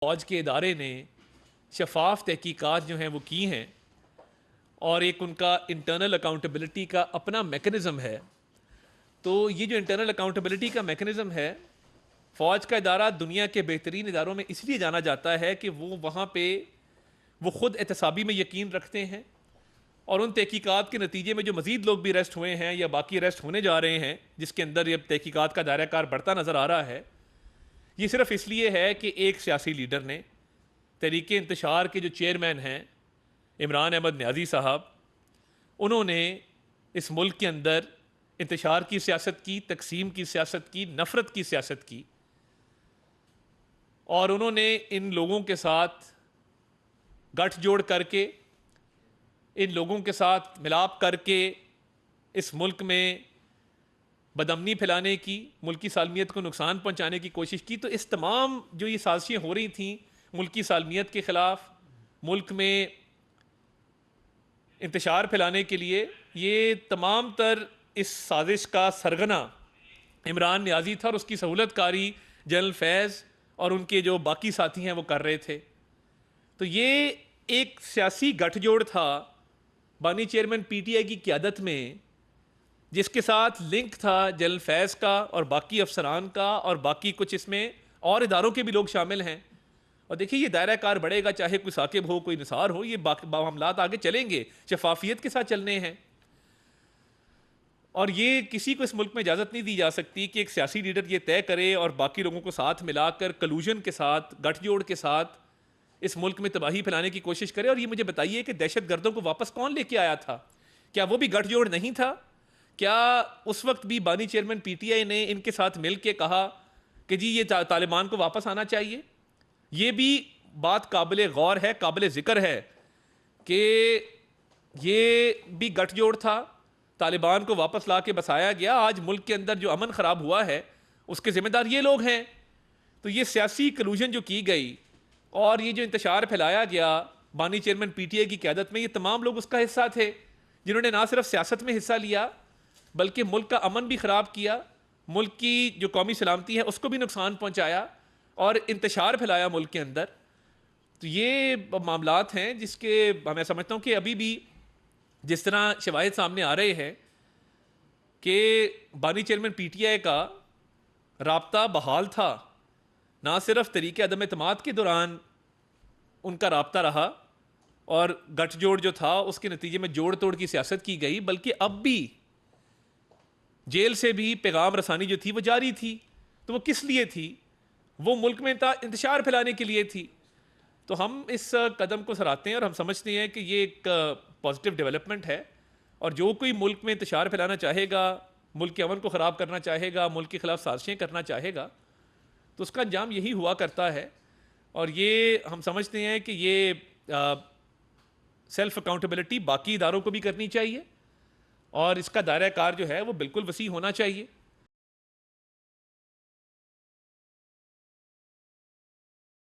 फ़ौज के इदारे ने शफाफ तहकीकात जो हैं वो की हैं और एक उनका इंटरनल अकाउंटेबिलिटी का अपना मेकनिज़म है। तो ये जो इंटरनल अकाउंटेबिलिटी का मेकनिज़म है, फ़ौज का इदारा दुनिया के बेहतरीन इदारों में इसलिए जाना जाता है कि वो वहाँ पे वो ख़ुद एहतसाबी में यकीन रखते हैं और उन तहकीकात के नतीजे में जो मज़ीद लोग भी अरेस्ट हुए हैं या बाकी अरेस्ट होने जा रहे हैं, जिसके अंदर ये तहकीकात का दायरा कार बढ़ता नज़र आ रहा है, ये सिर्फ इसलिए है कि एक सियासी लीडर ने तहरीक इंतशार के जो चेयरमैन हैं इमरान अहमद न्याजी साहब, उन्होंने इस मुल्क के अंदर इंतशार की सियासत की, तकसीम की सियासत की, नफ़रत की सियासत की और उन्होंने इन लोगों के साथ गठजोड़ करके, इन लोगों के साथ मिलाप करके इस मुल्क में बदअमनी फैलाने की, मुल्की सालमियत को नुकसान पहुंचाने की कोशिश की। तो इस तमाम जो ये साजिशें हो रही थीं मुल्की सालमियत के ख़िलाफ़, मुल्क में इंतशार फैलाने के लिए, ये तमाम तर इस साजिश का सरगना इमरान न्याजी था और उसकी सहूलतकारी जनरल फैज़ और उनके जो बाकी साथी हैं वो कर रहे थे। तो ये एक सियासी गठजोड़ था बानी चेयरमैन पीटीआई की क़यादत में, जिसके साथ लिंक था जनरल फैज़ का और बाकी अफसरान का और बाकी कुछ इसमें और इदारों के भी लोग शामिल हैं। और देखिए ये दायरा कार बढ़ेगा, चाहे कोई साकिब हो, कोई निसार हो, ये मामलात आगे चलेंगे, शफाफियत के साथ चलने हैं। और ये किसी को इस मुल्क में इजाज़त नहीं दी जा सकती कि एक सियासी लीडर ये तय करे और बाकी लोगों को साथ मिलाकर कलूजन के साथ, गठजोड़ के साथ इस मुल्क में तबाही फैलाने की कोशिश करे। और ये मुझे बताइए कि दहशत गर्दों को वापस कौन लेके आया था? क्या वो भी गठजोड़ नहीं था? क्या उस वक्त भी बानी चेयरमैन पीटीआई ने इनके साथ मिल के कहा कि जी ये तालिबान को वापस आना चाहिए? ये भी बात काबिल गौर है, काबिल ज़िक्र है कि ये भी गठजोड़ था, तालिबान को वापस ला के बसाया गया। आज मुल्क के अंदर जो अमन ख़राब हुआ है उसके ज़िम्मेदार ये लोग हैं। तो ये सियासी कलूजन जो की गई और ये जो इंतशार फैलाया गया बानी चेयरमैन पीटीआई की क़यादत में, ये तमाम लोग उसका हिस्सा थे, जिन्होंने ना सिर्फ सियासत में हिस्सा लिया बल्कि मुल्क का अमन भी ख़राब किया, मुल्क की जो कौमी सलामती है उसको भी नुकसान पहुँचाया और इंतशार फैलाया मुल्क के अंदर। तो ये मामलात हैं जिसके मैं समझता हूँ कि अभी भी जिस तरह शवाहिद सामने आ रहे हैं कि बानी चेयरमैन पीटीआई का राब्ता बहाल था, ना सिर्फ तरीके अदम एतमाद के दौरान उनका राब्ता रहा और गठजोड़ जो था उसके नतीजे में जोड़ तोड़ की सियासत की गई, बल्कि अब भी जेल से भी पैगाम रसानी जो थी वो जारी थी। तो वो किस लिए थी? वो मुल्क में इंतशार फैलाने के लिए थी। तो हम इस कदम को सराहते हैं और हम समझते हैं कि ये एक पॉजिटिव डेवलपमेंट है और जो कोई मुल्क में इंतशार फैलाना चाहेगा, मुल्क के अमन को ख़राब करना चाहेगा, मुल्क के ख़िलाफ़ साजिशें करना चाहेगा, तो उसका अंजाम यही हुआ करता है। और ये हम समझते हैं कि ये सेल्फ अकाउंटेबिलिटी बाकी इदारों को भी करनी चाहिए और इसका दायरा कार जो है वो बिल्कुल वसी होना चाहिए।